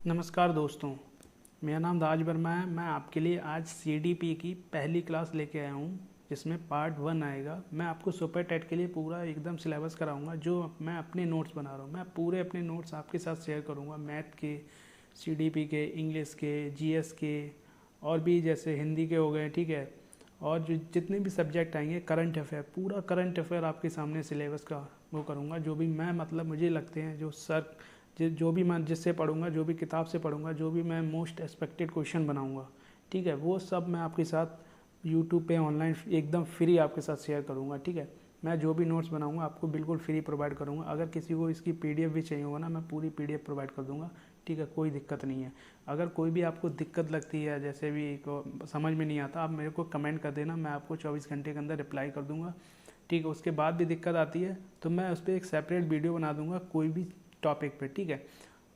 नमस्कार दोस्तों, मेरा नाम राज वर्मा है। मैं आपके लिए आज CDP की पहली क्लास लेके आया हूँ, जिसमें पार्ट 1 आएगा। मैं आपको सुपर टेट के लिए पूरा एकदम सिलेबस कराऊंगा, जो मैं अपने नोट्स बना रहा हूँ। मैं पूरे अपने नोट्स आपके साथ शेयर करूँगा, मैथ के, CDP के, इंग्लिश के, GS के, और भी जैसे हिंदी के हो गए, ठीक है। और जो जितने भी सब्जेक्ट आएंगे, करंट अफेयर, पूरा करंट अफेयर आपके सामने सिलेबस का वो करूँगा। जो भी मैं मुझे लगते हैं, जो सर जो भी मैं जिससे पढ़ूंगा, जो भी किताब से पढ़ूंगा, जो भी मैं मोस्ट एक्सपेक्टेड क्वेश्चन बनाऊंगा, ठीक है, वो सब मैं आपके साथ यूट्यूब पे ऑनलाइन एकदम फ्री आपके साथ शेयर करूंगा, ठीक है। मैं जो भी नोट्स बनाऊंगा आपको बिल्कुल फ्री प्रोवाइड करूंगा। अगर किसी को इसकी PDF भी चाहिए होगा ना, मैं पूरी PDF प्रोवाइड कर दूंगा, ठीक है, कोई दिक्कत नहीं है। अगर कोई भी आपको दिक्कत लगती है, जैसे भी को समझ में नहीं आता, आप मेरे को कमेंट कर देना, मैं आपको 24 घंटे के अंदर रिप्लाई कर दूंगा, ठीक है। उसके बाद भी दिक्कत आती है तो मैं उस पर एक सेपरेट वीडियो बना दूंगा कोई भी टॉपिक पे, ठीक है।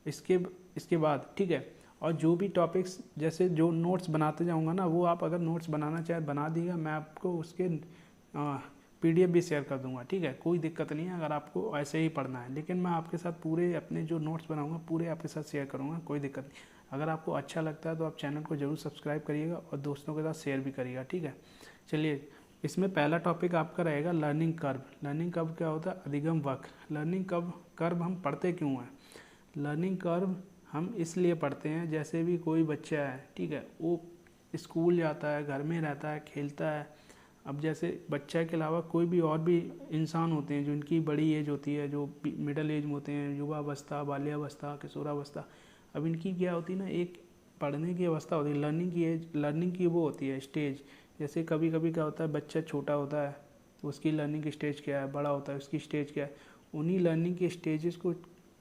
इसके बाद, ठीक है। और जो भी टॉपिक्स, जैसे जो नोट्स बनाते जाऊंगा ना, वो आप अगर नोट्स बनाना चाहे बना दीजिएगा, मैं आपको उसके PDF भी शेयर कर दूंगा, ठीक है। कोई दिक्कत नहीं है अगर आपको ऐसे ही पढ़ना है, लेकिन मैं आपके साथ पूरे अपने जो नोट्स बनाऊंगा पूरे आपके साथ शेयर करूंगा, कोई दिक्कत नहीं। अगर आपको अच्छा लगता है तो आप चैनल को जरूर सब्सक्राइब करिएगा और दोस्तों के साथ शेयर भी करिएगा, ठीक है। चलिए, इसमें पहला टॉपिक आपका रहेगा लर्निंग कर्व। लर्निंग कर्व क्या होता है? अधिगम वक्र। लर्निंग कर्व हम पढ़ते क्यों हैं? लर्निंग कर्व हम इसलिए पढ़ते हैं, जैसे भी कोई बच्चा है, ठीक है, वो स्कूल जाता है, घर में रहता है, खेलता है। अब जैसे बच्चा के अलावा कोई भी और भी इंसान होते हैं जिनकी बड़ी एज होती है, जो मिडिल एज में होते हैं, युवावस्था, बाल्यावस्था, किशोरावस्था। अब इनकी क्या होती है ना, एक पढ़ने की अवस्था होती है, लर्निंग की एज, लर्निंग की वो होती है स्टेज। जैसे कभी कभी क्या होता है, बच्चा छोटा होता है तो उसकी लर्निंग की स्टेज क्या है, बड़ा होता है उसकी स्टेज क्या है। उन्हीं लर्निंग के स्टेजेस को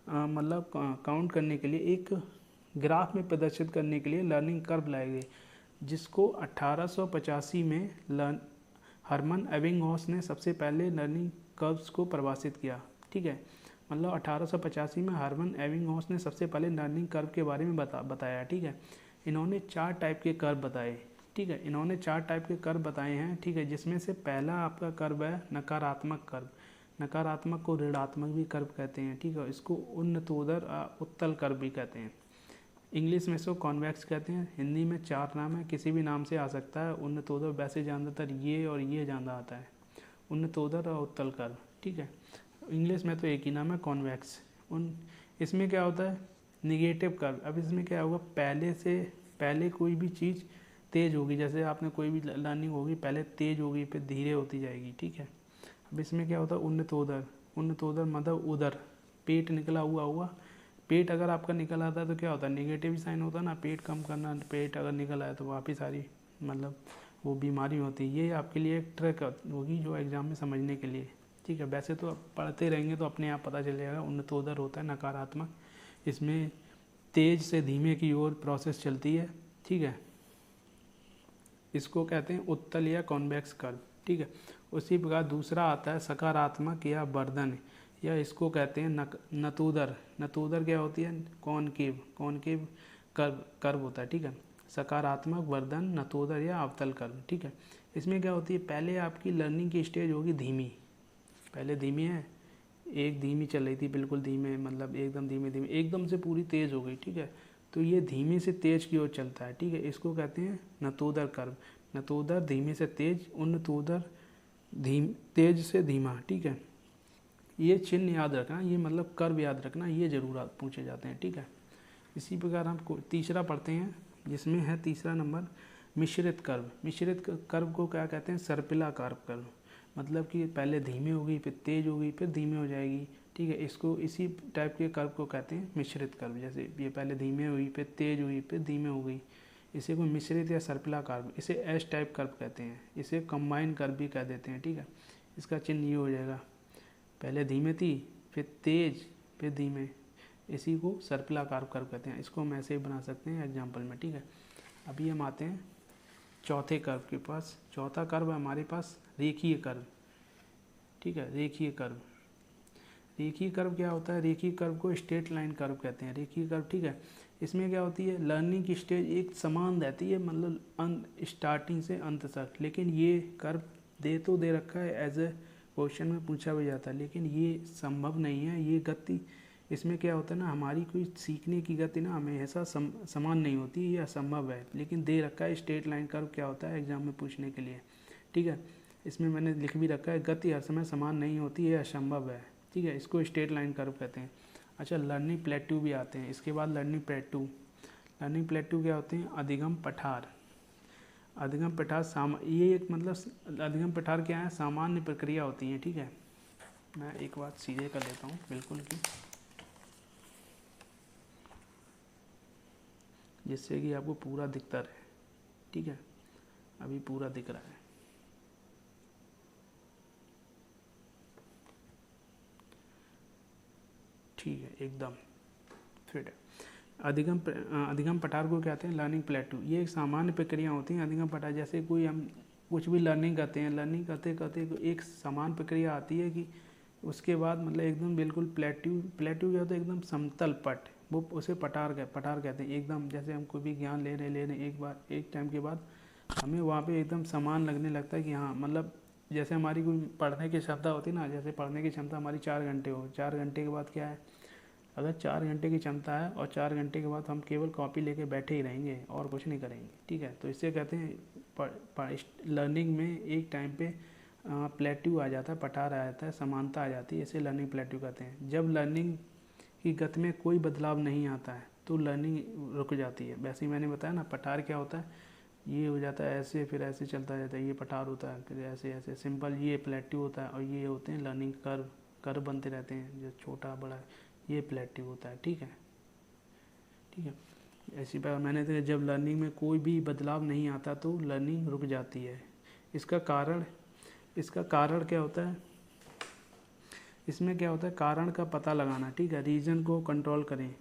मतलब काउंट करने के लिए, एक ग्राफ में प्रदर्शित करने के लिए लर्निंग कर्व लाए गए, जिसको 1885 में हरमन एबिंगहॉस ने सबसे पहले लर्निंग कर्व्स को परिभाषित किया, ठीक है। मतलब 1885 में हरमन एबिंगहॉस ने सबसे पहले लर्निंग कर्व के बारे में बताया, ठीक है। इन्होंने 4 टाइप के कर्व बताए, ठीक है। इन्होंने 4 टाइप के कर्व बताए हैं, ठीक है, जिसमें से पहला आपका कर्व है नकारात्मक कर्व। नकारात्मक को ऋणात्मक भी कर्व कहते हैं, ठीक है। इसको उन्नतोदर उत्तल कर्व भी कहते हैं। इंग्लिश में इसको कॉन्वेक्स कहते हैं। हिंदी में 4 नाम है, किसी भी नाम से आ सकता है। उन्नतोदर वैसे ज़्यादातर ये और ये ज़्यादा आता है, उन्नतोदर और उत्तल कर्व, ठीक है। इंग्लिश में तो एक ही नाम है, कॉन्वेक्स। इसमें क्या होता है? Negative curve. अब इसमें क्या होगा, पहले कोई भी चीज़ तेज होगी, जैसे आपने कोई भी लर्निंग होगी, पहले तेज होगी फिर धीरे होती जाएगी, ठीक है। अब इसमें क्या होता है? उन्नतोदर। उन्नतोदर मतलब उदर, पेट निकला हुआ। पेट अगर आपका निकल आता है तो क्या होता है? नेगेटिव साइन होता है ना, पेट कम करना। पेट अगर निकल आए तो वापिस सारी मतलब वो बीमारी होती है। ये आपके लिए एक ट्रिक होगी जो एग्जाम में समझने के लिए, ठीक है। वैसे तो पढ़ते रहेंगे तो अपने आप पता चल जाएगा। उन्नतोदर होता है नकारात्मक, इसमें तेज से धीमे की ओर प्रोसेस चलती है, ठीक है। इसको कहते हैं उत्तल या कॉन्वेक्स कर्व, ठीक है। उसी प्रकार दूसरा आता है सकारात्मक या वर्धन, या इसको कहते हैं नतोदर। नतोदर क्या होती है? कॉनकेव कर्व होता है, ठीक है। सकारात्मक, वर्धन, नतोदर या अवतल कर्व, ठीक है। इसमें क्या होती है, पहले आपकी लर्निंग की स्टेज होगी धीमी। पहले धीमी है, एक धीमी चल रही थी, बिल्कुल धीमे, मतलब एकदम धीमे धीमे, एकदम से पूरी तेज़ हो गई, ठीक है। तो ये धीमे से तेज की ओर चलता है, ठीक है। इसको कहते हैं नतोदर कर्व। नतोदर धीमे से तेज, उन्नतोदर तेज से धीमा, ठीक है। ये चिन्ह याद रखना, ये मतलब कर्व याद रखना, ये जरूर पूछे जाते हैं, ठीक है। इसी प्रकार हम तीसरा पढ़ते हैं, जिसमें है तीसरा नंबर मिश्रित कर्व। मिश्रित कर्व को क्या कहते हैं? सर्पिलाकार कर्व। मतलब कि पहले धीमे होगी, फिर तेज होगी, फिर धीमे हो जाएगी, ठीक है। इसको इसी टाइप के कर्व को कहते हैं मिश्रित कर्व। जैसे ये पहले धीमे हुई, फिर तेज हुई, फिर धीमे हो गई, इसे को मिश्रित या सर्पिलाकार, इसे एस टाइप कर्व कहते हैं। इसे कंबाइन कर्व भी कह देते हैं, ठीक है। इसका चिन्ह ये हो जाएगा, पहले धीमे थी, फिर तेज, फिर धीमे, इसी को सर्पिलाकार कर्व कहते हैं। इसको हम ऐसे ही बना सकते हैं एग्जाम्पल में, ठीक है। अभी हम आते हैं चौथे कर्व के पास। चौथा कर्व है हमारे पास रेखीय कर्व, ठीक है। रेखीय कर्व, रेखीय कर्व क्या होता है? रेखीय कर्व को स्ट्रेट लाइन कर्व कहते हैं, रेखीय कर्व, ठीक है। इसमें क्या होती है, लर्निंग की स्टेज एक समान रहती है, मतलब स्टार्टिंग से अंत तक। लेकिन ये कर्व दे रखा है, एज ए क्वेश्चन में पूछा भी जाता है, लेकिन ये संभव नहीं है। ये गति इसमें क्या होता है ना, हमारी कोई सीखने की गति ना हमेशा समान नहीं होती, ये असंभव है, लेकिन दे रखा है स्ट्रेट लाइन कर्व क्या होता है एग्जाम में पूछने के लिए। ठीक है, इसमें मैंने लिख भी रखा है गति हर समय समान नहीं होती, ये असंभव है। ठीक है, इसको स्ट्रेट लाइन कर्व कहते हैं। अच्छा, लर्निंग प्लेट्यू भी आते हैं इसके बाद। लर्निंग प्लेट्यू, लर्निंग प्लेट्यू क्या होते हैं, अधिगम पठार। अधिगम पठार ये एक मतलब अधिगम पठार क्या है, सामान्य प्रक्रिया होती है। ठीक है, मैं एक बात सीधे कर लेता हूँ बिल्कुल की, जिससे कि आपको पूरा दिखता रहे। ठीक है, अभी पूरा दिख रहा है। ठीक है, एकदम फिट है। अधिगम पठार को कहते हैं लर्निंग प्लेट्यू। ये एक सामान्य प्रक्रिया होती है अधिगम पठार। जैसे कोई हम कुछ भी लर्निंग करते हैं, लर्निंग करते करते एक समान प्रक्रिया आती है कि उसके बाद मतलब एकदम बिल्कुल प्लेट्यू क्या होता है, एकदम समतल पट, वो उसे पठार कहते हैं। एकदम जैसे हम कोई भी ज्ञान ले रहे एक टाइम के बाद हमें वहाँ पे एकदम समान लगने लगता है कि हाँ, मतलब जैसे हमारी कोई पढ़ने की क्षमता होती है ना, जैसे पढ़ने की क्षमता हमारी 4 घंटे हो, 4 घंटे के बाद क्या है, अगर 4 घंटे की क्षमता है और 4 घंटे के बाद हम केवल कॉपी लेके बैठे ही रहेंगे और कुछ नहीं करेंगे। ठीक है, तो इससे कहते हैं लर्निंग में एक टाइम पे प्लेट्यू आ जाता है, पठार आ जाता है, समानता आ जाती है, इसे लर्निंग प्लेट्यू कहते हैं। जब लर्निंग की गति में कोई बदलाव नहीं आता है तो लर्निंग रुक जाती है। वैसे ही मैंने बताया ना, पठार क्या होता है, ये हो जाता है ऐसे, फिर ऐसे चलता जाता है, ये पठार होता है, फिर ऐसे ऐसे सिंपल, ये प्लेट्यू होता है, और ये होते हैं लर्निंग कर्व बनते रहते हैं, जो छोटा बड़ा, ये प्लेट्यू होता है। ठीक है, ठीक है, ऐसी बात मैंने तो, जब लर्निंग में कोई भी बदलाव नहीं आता तो लर्निंग रुक जाती है। इसका कारण क्या होता है, इसमें क्या होता है, कारण का पता लगाना। ठीक है, रीज़न को कंट्रोल करें,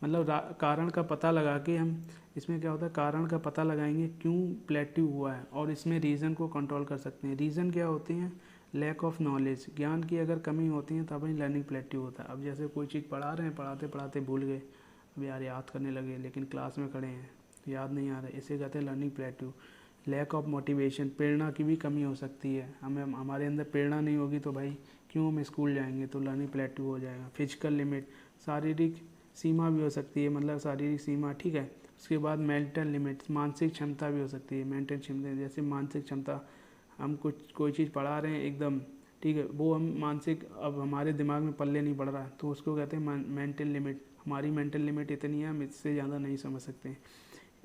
मतलब कारण का पता लगा के हम, इसमें क्या होता है, कारण का पता लगाएंगे क्यों प्लेट्यू हुआ है, और इसमें रीज़न को कंट्रोल कर सकते हैं। रीज़न क्या होते हैं, लैक ऑफ नॉलेज, ज्ञान की अगर कमी होती है तब ही लर्निंग प्लेट्यू होता है। अब जैसे कोई चीज़ पढ़ा रहे हैं, पढ़ाते पढ़ाते भूल गए, अब यार याद करने लगे, लेकिन क्लास में खड़े हैं याद नहीं आ रहा है, इसे कहते हैं learning plateau. Lack of motivation, प्रेरणा की भी कमी हो सकती है, हमारे अंदर प्रेरणा नहीं होगी तो भाई क्यों हम स्कूल जाएंगे, तो लर्निंग प्लेट्यू हो जाएगा। फिजिकल लिमिट, शारीरिक सीमा भी हो सकती है, मतलब शारीरिक सीमा। ठीक है, उसके बाद मेंटल लिमिट, मानसिक क्षमता भी हो सकती है। मेंटल क्षमता जैसे मानसिक क्षमता, हम कोई चीज़ पढ़ा रहे हैं एकदम, ठीक है, वो हम मानसिक, अब हमारे दिमाग में पल्ले नहीं पड़ रहा है, तो उसको कहते हैं मेंटल लिमिट। हमारी मेंटल लिमिट इतनी है, हम इससे ज़्यादा नहीं समझ सकते।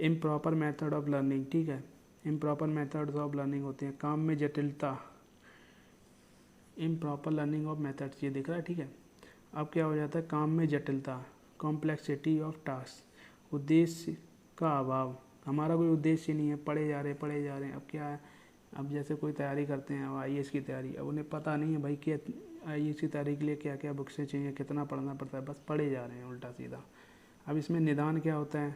इम्प्रॉपर मेथड ऑफ लर्निंग, ठीक है, इम्प्रॉपर मेथड्स ऑफ लर्निंग होते हैं। काम में जटिलता, इम्प्रॉपर लर्निंग ऑफ मेथड्स, ये दिख रहा है। ठीक है, अब क्या हो जाता है, काम में जटिलता, कॉम्प्लेक्सिटी ऑफ टास्क, उद्देश्य का अभाव, हमारा कोई उद्देश्य नहीं है, पढ़े जा रहे हैं। अब क्या है, अब जैसे कोई तैयारी करते हैं, अब IAS की तैयारी, अब उन्हें पता नहीं है भाई कि IAS की तैयारी के लिए क्या क्या बुक से चाहिए, कितना पढ़ना पड़ता है, बस पढ़े जा रहे हैं उल्टा सीधा। अब इसमें निदान क्या होता है,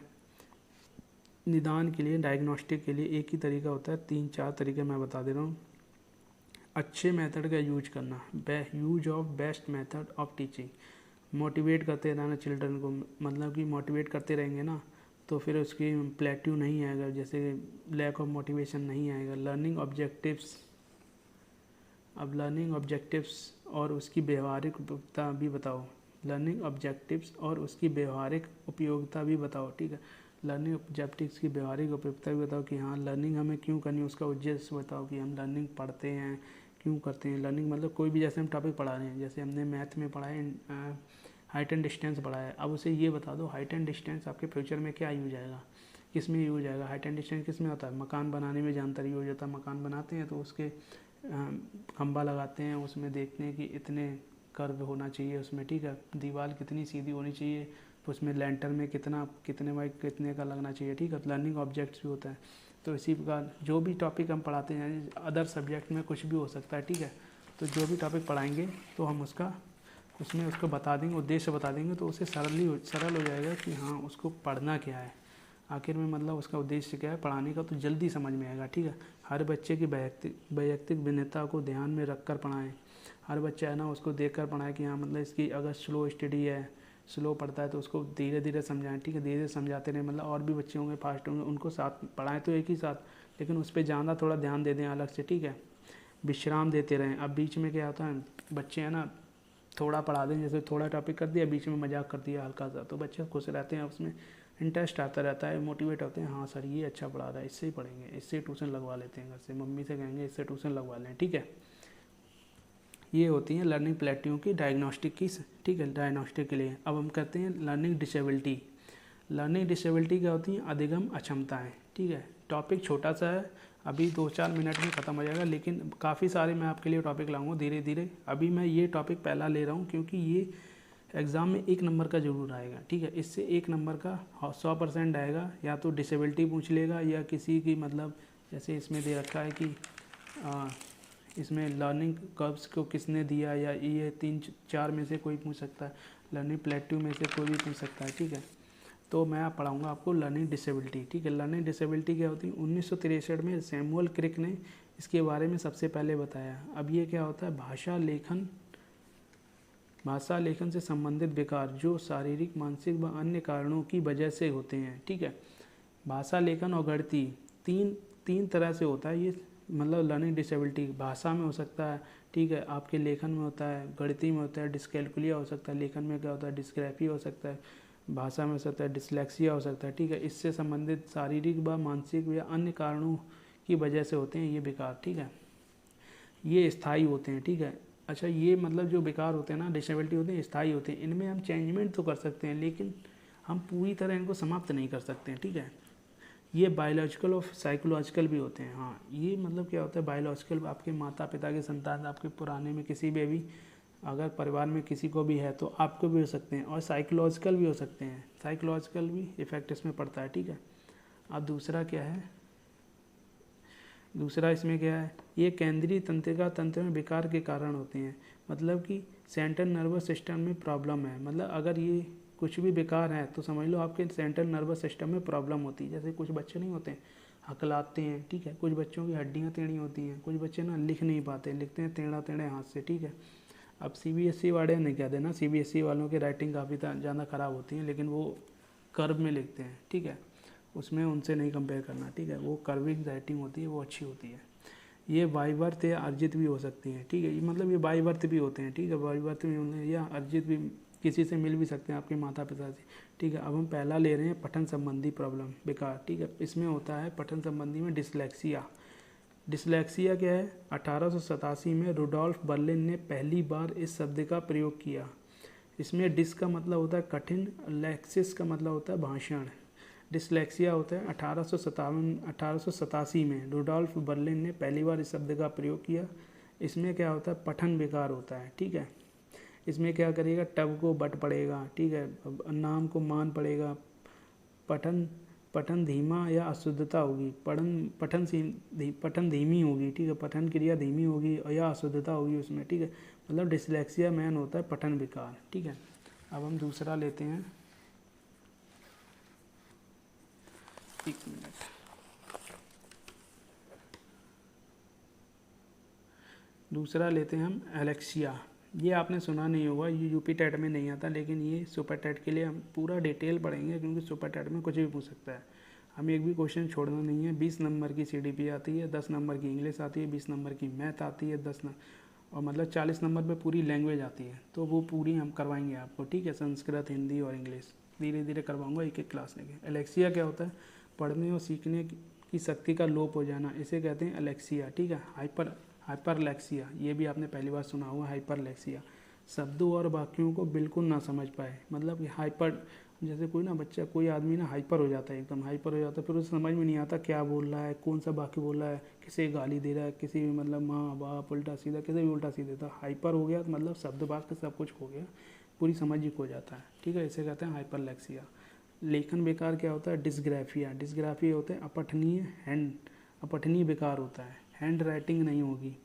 निदान के लिए, डायग्नोस्टिक के लिए एक ही तरीका होता है, 3-4 तरीके मैं बता दे रहा हूँ। अच्छे मेथड का यूज करना, use of best method of teaching, motivate करते रहना चिल्ड्रन को, मतलब कि मोटिवेट करते रहेंगे ना तो फिर उसकी प्लेट्यू नहीं आएगा, जैसे लैक ऑफ मोटिवेशन नहीं आएगा। लर्निंग ऑब्जेक्टिव्स, अब लर्निंग ऑब्जेक्टिव्स और उसकी व्यवहारिक उपयोगिता भी बताओ, लर्निंग ऑब्जेक्टिव्स और उसकी व्यवहारिक उपयोगिता भी बताओ। ठीक है, लर्निंग ऑब्जेक्टिव्स की व्यवहारिक उपयोगिता भी बताओ कि हाँ लर्निंग हमें क्यों करनी है, उसका उद्देश्य बताओ कि हम लर्निंग पढ़ते हैं क्यों करते हैं। लर्निंग मतलब कोई भी, जैसे हम टॉपिक पढ़ा रहे हैं, जैसे हमने मैथ में पढ़ा है हाइट एंड डिस्टेंस पढ़ा है, अब उसे ये बता दो हाइट एंड डिस्टेंस आपके फ्यूचर में क्या यूज आएगा, किस में यूज आएगा। हाइट एंड डिस्टेंस किस में होता है, मकान बनाने में जानतर यूज होता है। मकान बनाते हैं तो उसके खंबा लगाते हैं, उसमें देखते हैं कि इतने कर्व होना चाहिए उसमें, ठीक है, दीवार कितनी सीधी होनी चाहिए, उसमें लेंटर में कितने बाई कितने का लगना चाहिए। ठीक है, लर्निंग ऑब्जेक्ट्स भी होता है। तो इसी प्रकार जो भी टॉपिक हम पढ़ाते हैं, अदर सब्जेक्ट में कुछ भी हो सकता है। ठीक है, तो जो भी टॉपिक पढ़ाएंगे तो हम उसमें उसको बता देंगे, उद्देश्य बता देंगे, तो उसे सरल हो जाएगा कि हाँ उसको पढ़ना क्या है, आखिर में मतलब उसका उद्देश्य क्या है पढ़ाने का, तो जल्दी समझ में आएगा। ठीक है, हर बच्चे की वैयक्तिक भिन्नता को ध्यान में रख कर पढ़ाएँ। हर बच्चा है ना उसको देख कर पढ़ाएँ कि हाँ मतलब इसकी अगर स्लो स्टडी है, स्लो पढ़ता है तो उसको धीरे धीरे समझाएं। ठीक है, धीरे धीरे समझाते रहें, मतलब और भी बच्चे होंगे फास्ट होंगे, उनको साथ पढ़ाएं तो एक ही साथ, लेकिन उस पर ज़्यादा थोड़ा ध्यान दे दें अलग से। ठीक है, विश्राम देते रहें। अब बीच में क्या होता है, बच्चे हैं ना थोड़ा पढ़ा दें, जैसे थोड़ा टॉपिक कर दिया, बीच में मजाक कर दिया हल्का सा, तो बच्चे खुश रहते हैं, उसमें इंटरेस्ट आता रहता है, मोटिवेट होते हैं, हाँ सर ये अच्छा पढ़ा रहा है, इससे ही पढ़ेंगे, इससे ट्यूशन लगवा लेते हैं घर से, मम्मी से कहेंगे इससे ट्यूशन लगवा लें। ठीक है, ये होती है लर्निंग प्लेट्यूम की डायग्नोस्टिक की, ठीक है, डायग्नोस्टिक के लिए। अब हम करते हैं लर्निंग डिसेबिलिटी। लर्निंग डिसेबिलिटी क्या होती है? अधिगम अक्षमताएँ। ठीक है, टॉपिक छोटा सा है, अभी 2-4 मिनट में ख़त्म हो जाएगा, लेकिन काफ़ी सारे मैं आपके लिए टॉपिक लाऊंगा धीरे धीरे। अभी मैं ये टॉपिक पहला ले रहा हूँ क्योंकि ये एग्ज़ाम में 1 नंबर का ज़रूर आएगा। ठीक है, इससे 1 नंबर का 100% आएगा, या तो डिसेबिलिटी पूछ लेगा या किसी की मतलब जैसे इसमें दे रखा है कि इसमें लर्निंग कर्व्स को किसने दिया, या ये 3-4 में से कोई पूछ सकता है, लर्निंग प्लेट्यू में से कोई भी पूछ सकता है। ठीक है, तो मैं पढ़ाऊँगा आपको लर्निंग डिसेबिलिटी। ठीक है, लर्निंग डिसेबिलिटी क्या होती है? 1963 में सैमुअल क्रिक ने इसके बारे में सबसे पहले बताया। अब ये क्या होता है? भाषा लेखन से संबंधित विकार जो शारीरिक, मानसिक व अन्य कारणों की वजह से होते हैं। ठीक है, भाषा लेखन और गणितीय तीन तरह से होता है ये, मतलब लर्निंग डिसेबिलिटी भाषा में हो सकता है, ठीक है, आपके लेखन में होता है, गणितीय में होता है, डिस्कैल्कुलिया हो सकता है, लेखन में क्या होता है डिस्ग्राफिया हो सकता है, भाषा में हो सकता है डिसलेक्सिया हो सकता है। ठीक है, इससे संबंधित शारीरिक व मानसिक या अन्य कारणों की वजह से होते हैं ये विकार। ठीक है, ये स्थायी होते हैं। ठीक है, अच्छा ये मतलब जो विकार होते हैं ना, डिसेबिलिटी होते हैं, स्थायी होते हैं, इनमें हम चेंजमेंट तो कर सकते हैं लेकिन हम पूरी तरह इनको समाप्त नहीं कर सकते हैं। ठीक है, ये बायोलॉजिकल और साइकोलॉजिकल भी होते हैं। हाँ, ये मतलब क्या होता है? बायोलॉजिकल आपके माता पिता के संतान, आपके पुराने में किसी भी अगर परिवार में किसी को भी है तो आपको भी हो सकते हैं, और साइकोलॉजिकल भी हो सकते हैं, साइकोलॉजिकल भी इफेक्ट इसमें पड़ता है। ठीक है, अब दूसरा क्या है? दूसरा इसमें क्या है? ये केंद्रीय तंत्रिका तंत्र में विकार के कारण होते हैं, मतलब कि सेंट्रल नर्वस सिस्टम में प्रॉब्लम है। मतलब अगर ये कुछ भी विकार है तो समझ लो आपके सेंट्रल नर्वस सिस्टम में प्रॉब्लम होती है। जैसे कुछ बच्चे नहीं होते, हकलाते हैं, ठीक है, कुछ बच्चों की हड्डियाँ टेढ़ी होती हैं, कुछ बच्चे ना लिख नहीं पाते, लिखते हैं टेढ़ा टेढ़े हाथ से। ठीक है, अब CBSE वाले नहीं कह देना, CBSE वालों की राइटिंग काफ़ी ज़्यादा ख़राब होती है, लेकिन वो कर्व में लिखते हैं। ठीक है, उसमें उनसे नहीं कंपेयर करना। ठीक है, वो कर्विंग राइटिंग होती है, वो अच्छी होती है। ये बाई बर्थ या अर्जित भी हो सकती हैं। ठीक है, ये मतलब ये बाई बर्थ भी होते हैं। ठीक है, बाई बर्थ भी या अर्जित भी, किसी से मिल भी सकते हैं, आपके माता पिता से। ठीक है, अब हम पहला ले रहे हैं पठन संबंधी प्रॉब्लम विकार। ठीक है, इसमें होता है पठन संबंधी में डिसलेक्सिया। डिसलेक्सिया क्या है? 1887 में रुडोल्फ बर्लिन ने पहली बार इस शब्द का प्रयोग किया। इसमें डिस का मतलब होता है कठिन, लेक्सिस का मतलब होता है भाषण। डिसलेक्सिया होता है 1887 में रुडोल्फ बर्लिन ने पहली बार इस शब्द का प्रयोग किया। इसमें क्या होता है? पठन विकार होता है। ठीक है, इसमें क्या करेगा? टब को बट पड़ेगा। ठीक है, नाम को मान पड़ेगा, पठन धीमा या अशुद्धता होगी, पठन धीमी होगी। ठीक है, पठन क्रिया धीमी होगी या अशुद्धता होगी उसमें। ठीक है, मतलब डिसलेक्सिया मैन होता है पठन विकार। ठीक है, अब हम दूसरा लेते हैं, एक मिनट, दूसरा लेते हैं हम एलेक्सिया। ये आपने सुना नहीं होगा, ये यूपी टेट में नहीं आता, लेकिन ये सुपर टेट के लिए हम पूरा डिटेल पढ़ेंगे, क्योंकि सुपर टेट में कुछ भी पूछ सकता है। हमें एक भी क्वेश्चन छोड़ना नहीं है। 20 नंबर की CDP आती है, 10 नंबर की इंग्लिश आती है, 20 नंबर की मैथ आती है, और मतलब 40 नंबर पे पूरी लैंग्वेज आती है, तो वो पूरी हम करवाएंगे आपको। ठीक है, संस्कृत, हिंदी और इंग्लिश धीरे धीरे करवाऊँगा एक एक क्लास लेके। एलेक्सिया क्या होता है? पढ़ने और सीखने की शक्ति का लोप हो जाना, इसे कहते हैं एलेक्सिया। ठीक है, हाइपरलेक्सिया, ये भी आपने पहली बार सुना होगा, हाइपरलेक्सिया। शब्दों और वाक्यों को बिल्कुल ना समझ पाए, मतलब हाइपर, जैसे कोई ना बच्चा, कोई आदमी ना हाइपर हो जाता है, एकदम हाइपर हो जाता है, फिर उसे समझ में नहीं आता क्या बोल रहा है, कौन सा वाक्य बोल रहा है, किसे गाली दे रहा है, किसी भी मतलब माँ बाप उल्टा सीधा, किसे भी उल्टा सीधा देता। हाइपर हो गया तो मतलब शब्द वाक्य सब कुछ हो गया, पूरी समझ ही खो जाता है। ठीक है, इसे कहते हैं हाइपरलेक्सिया। लेखन बेकार क्या होता है? डिसग्राफिया। डिसग्राफिया होता है अपठनीय बेकार होता है, हैंड राइटिंग नहीं होगी,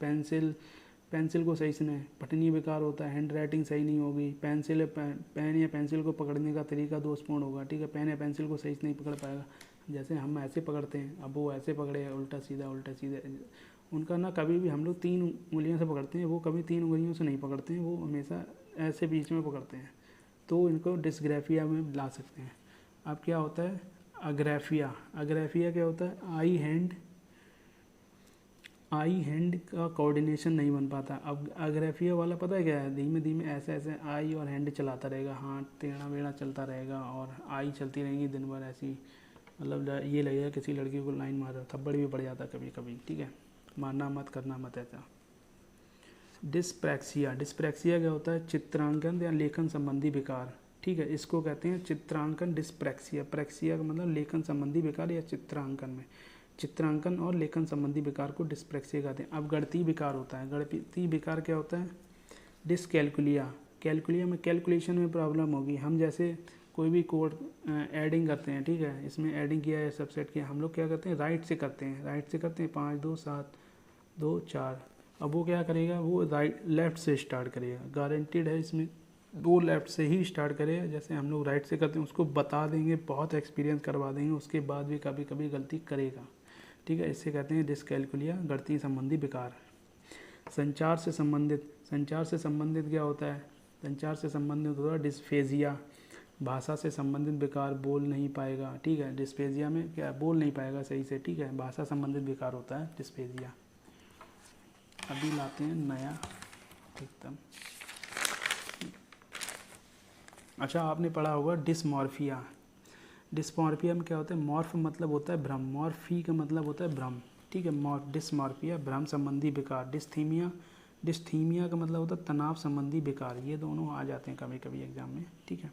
पेंसिल को सही से नहीं, पठनीय बेकार होता है, हैंड राइटिंग सही नहीं होगी, पेन या पेंसिल को पकड़ने का तरीका दोषपूर्ण होगा। ठीक है, पेन या पेंसिल को सही से नहीं पकड़ पाएगा, जैसे हम ऐसे पकड़ते हैं, अब वो ऐसे पकड़े उल्टा सीधा उनका ना, कभी भी हम लोग 3 उंगलियों से पकड़ते हैं, वो कभी 3 उंगलियों से नहीं पकड़ते हैं, वो हमेशा ऐसे बीच में पकड़ते हैं, तो इनको डिसग्राफिया में ला सकते हैं। अब क्या होता है? अग्राफिया। अग्राफिया क्या होता है? आई हैंड का कोऑर्डिनेशन नहीं बन पाता। अब अग्रेफिया वाला पता है क्या है, धीमे धीमे ऐसे ऐसे आई और हैंड चलाता रहेगा, हाथ टेढ़ा मेढ़ा चलता रहेगा और आई चलती रहेगी दिन भर ऐसी, मतलब ये लगेगा किसी लड़की को लाइन मार रहा, थप्पड़ भी पड़ जाता कभी कभी, ठीक है, मारना मत करना मत ऐसा। डिस्प्रैक्सिया, डिस्प्रैक्सिया क्या होता है, चित्रांकन या लेखन संबंधी विकार, ठीक है, इसको कहते हैं चित्रांकन डिस्प्रैक्सिया। प्रैक्सिया का मतलब लेखन संबंधी विकार या चित्रांकन में, चित्रांकन और लेखन संबंधी विकार को डिस्प्रैक्सिया कहते हैं। अब गणितीय विकार होता है, गणितीय विकार क्या होता है, डिसकैलकुलिया, कैलकुलिया में कैलकुलेशन में प्रॉब्लम होगी। हम जैसे कोई भी कोड एडिंग करते हैं, ठीक है, इसमें एडिंग किया है सबसेट किया, हम लोग क्या करते हैं राइट से करते हैं, राइट से करते हैं 5 2 7 2 4। अब वो क्या करेगा, वो लेफ्ट से स्टार्ट करेगा, गारंटीड है इसमें वो लेफ्ट से ही स्टार्ट करेगा। जैसे हम लोग राइट से करते हैं उसको बता देंगे, बहुत एक्सपीरियंस करवा देंगे, उसके बाद भी कभी कभी गलती करेगा, ठीक है, इससे कहते हैं डिसकैलकुलिया, गणितीय संबंधी विकार। संचार से संबंधित, संचार से संबंधित क्या होता है, संचार से संबंधित होता है डिस्फेजिया, भाषा से संबंधित विकार, बोल नहीं पाएगा, ठीक है, डिस्फेजिया में क्या बोल नहीं पाएगा सही से, ठीक है, भाषा संबंधित विकार होता है डिस्फेजिया। अभी लाते हैं नया एकदम। अच्छा, आपने पढ़ा होगा डिस्मॉर्फिया, डिस्मॉर्फिया में क्या होता है, मॉर्फ मतलब होता है भ्रम, मॉर्फी का मतलब होता है भ्रम, ठीक है, डिस्मॉर्फिया भ्रम संबंधी विकार। डिस्थीमिया, डिस्थीमिया का मतलब होता है तनाव संबंधी विकार। ये दोनों आ जाते हैं कभी कभी एग्जाम में, ठीक है,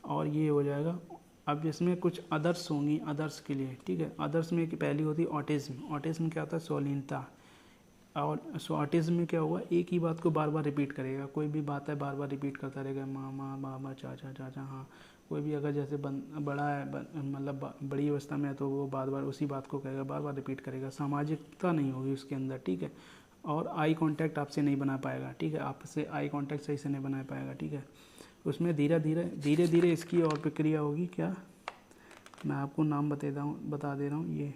और ये हो जाएगा। अब इसमें कुछ अदर्स होंगी, अदर्स के लिए, ठीक है, अदर्स में पहली होती है ऑटिज्म। ऑटिज्म क्या होता है, स्वलीनता। और ऑटिज्म में क्या होगा, एक ही बात को बार बार रिपीट करेगा, कोई भी बात है बार बार रिपीट करता रहेगा, मामा बाबा चाचा चाचा, हाँ, कोई भी अगर जैसे बड़ा है, मतलब बड़ी अवस्था में है तो वो बार बार उसी बात को कहेगा, बार बार रिपीट करेगा, सामाजिकता नहीं होगी उसके अंदर, ठीक है, और आई कांटेक्ट आपसे नहीं बना पाएगा, ठीक है, आपसे आई कांटेक्ट सही से नहीं बना पाएगा, ठीक है। उसमें धीरे धीरे इसकी और प्रक्रिया होगी, क्या, मैं आपको नाम बता दे रहा हूँ, ये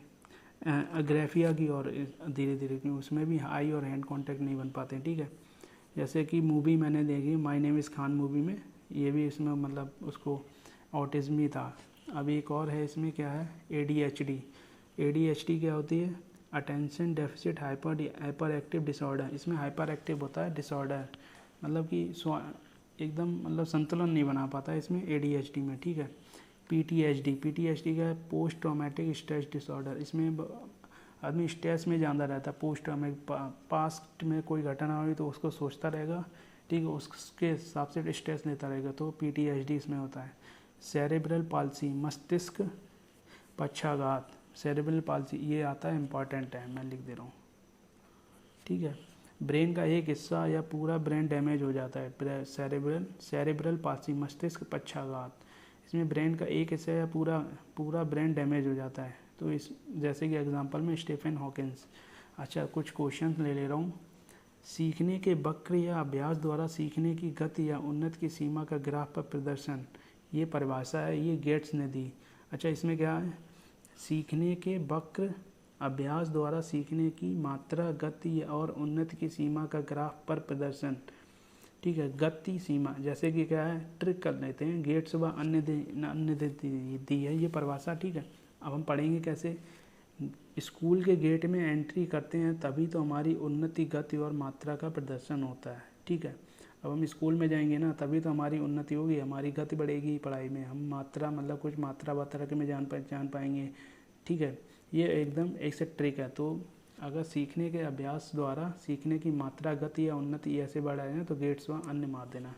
अग्रेफिया की, और धीरे धीरे की उसमें भी आई और हैंड कांटेक्ट नहीं बन पाते, ठीक है। जैसे कि मूवी मैंने देखी my name is Khan movie में, ये भी इसमें मतलब उसको ऑटिज्म ही था। अब एक और है इसमें, क्या है, ADHD। ADHD क्या होती है, attention deficit hyper active disorder. इसमें हाइपर एक्टिव होता है डिसऑर्डर, मतलब कि एकदम मतलब संतुलन नहीं बना पाता है इसमें ADHD में, ठीक है। PTSD का है पोस्ट ट्रॉमेटिक स्ट्रेस डिसऑर्डर। इसमें आदमी स्ट्रेस में ज़्यादा रहता है, पोस्ट ट्रॉमेटिक, पास्ट में कोई घटना हुई तो उसको सोचता रहेगा, ठीक है, उसके हिसाब से स्ट्रेस लेता रहेगा, तो PTSD इसमें होता है। सेरेब्रल पाल्सी, मस्तिष्क पक्षाघात, सेरेब्रल पाल्सी ये आता है, इंपॉर्टेंट है, मैं लिख दे रहा हूँ, ठीक है। ब्रेन का एक हिस्सा या पूरा ब्रेन डैमेज हो जाता है, सेरेब्रल पाल्सी, मस्तिष्क पक्षाघात। इसमें ब्रेन का एक हिस्सा या पूरा ब्रेन डैमेज हो जाता है, तो इस जैसे कि एग्जांपल में स्टीफन हॉकिंस। अच्छा, कुछ क्वेश्चन ले रहा हूँ। सीखने के वक्र या अभ्यास द्वारा सीखने की गति या उन्नति की सीमा का ग्राफ पर प्रदर्शन, ये परिभाषा है, ये गेट्स ने दी। अच्छा, इसमें क्या है, सीखने के वक्र अभ्यास द्वारा सीखने की मात्रा, गति और उन्नति की सीमा का ग्राफ पर प्रदर्शन, ठीक है, गति सीमा, जैसे कि क्या है, ट्रिक कर लेते हैं, गेट्स व अन्य दी है ये परिभाषा, ठीक है। अब हम पढ़ेंगे कैसे, स्कूल के गेट में एंट्री करते हैं तभी तो हमारी उन्नति, गति और मात्रा का प्रदर्शन होता है, ठीक है। अब हम स्कूल में जाएंगे ना तभी तो हमारी उन्नति होगी, हमारी गति बढ़ेगी पढ़ाई में, हम मात्रा मतलब कुछ मात्रा वात्रा के में जान पाएंगे, ठीक है। ये एकदम एक से ट्रिक है। तो अगर सीखने के अभ्यास द्वारा सीखने की मात्रा, गति या उन्नति ऐसे बढ़ाए हैं तो गेट्स व अन्य मार देना।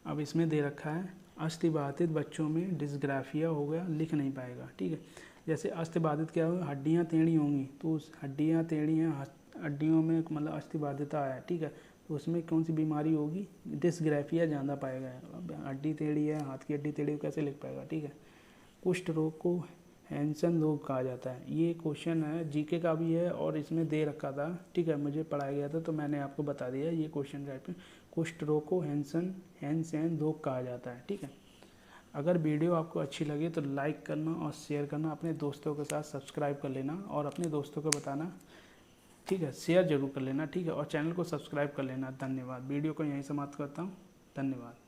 अब इसमें दे रखा है अस्थिबाधित बच्चों में डिस्ग्राफिया हो गया, लिख नहीं पाएगा, ठीक है। जैसे अस्थिबाधित क्या होगा, हड्डियाँ टेढ़ी होंगी, तो उस हड्डियाँ टेढ़ी हैं, हड्डियों में मतलब अस्थिबाधिता है, ठीक है, तो उसमें कौन सी बीमारी होगी, डिस्ग्राफिया ज़्यादा पाएगा। हड्डी टेढ़ी है, हाथ की हड्डी टेढ़ी, कैसे लिख पाएगा, ठीक है। कुष्ठ रोग को हैंसन रोग कहा जाता है। ये क्वेश्चन है, जीके का भी है और इसमें दे रखा था, ठीक है, मुझे पढ़ाया गया था तो मैंने आपको बता दिया ये क्वेश्चन टाइप में। कुष्ठ रोग को हैंसन रोग कहा जाता है, ठीक है। अगर वीडियो आपको अच्छी लगे तो लाइक करना और शेयर करना, अपने दोस्तों के साथ सब्सक्राइब कर लेना और अपने दोस्तों को बताना, ठीक है, शेयर जरूर कर लेना, ठीक है, और चैनल को सब्सक्राइब कर लेना। धन्यवाद। वीडियो को यहीं समाप्त करता हूँ, धन्यवाद।